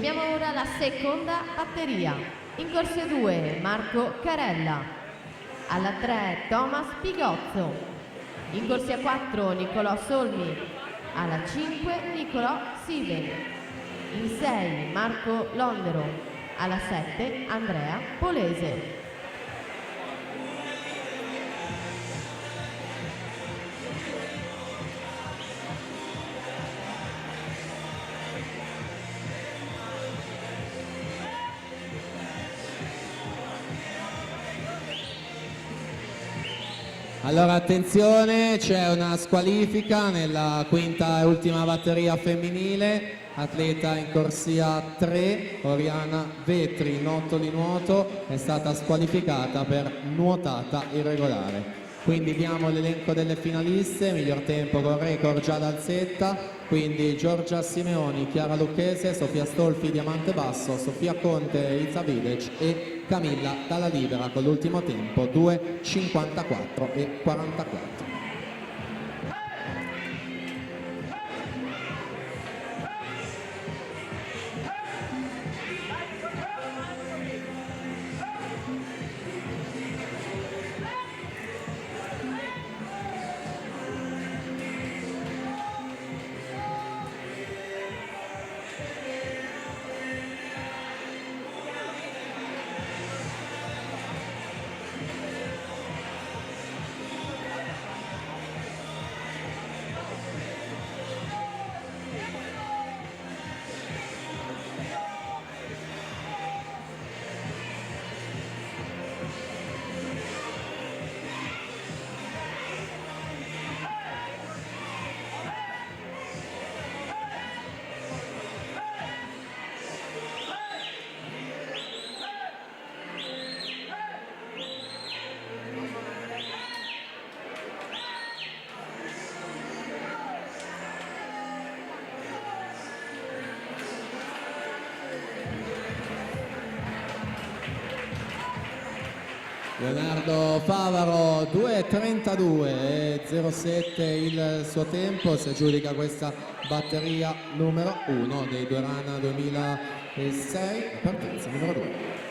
Chiamiamo ora la seconda batteria. In corsia 2 Marco Carella, alla 3 Thomas Pigozzo, in corsia 4 Nicolò Solmi, alla 5 Nicolò Siven, in 6 Marco Londero, alla 7 Andrea Polese. Allora attenzione, c'è una squalifica nella quinta e ultima batteria femminile. Atleta in corsia 3, Oriana Vetri, nuoto di nuoto, è stata squalificata per nuotata irregolare. Quindi diamo l'elenco delle finaliste, miglior tempo con record Giada Alzetta, quindi Giorgia Simeoni, Chiara Lucchese, Sofia Stolfi, Diamante Basso, Sofia Conte, Iza Videc e Camilla Dalla Libera con l'ultimo tempo 2:54 e 44. Leonardo Favaro 2:32 e 07 il suo tempo, si aggiudica questa batteria numero 1 dei Due Rana 2006, partenza numero 2.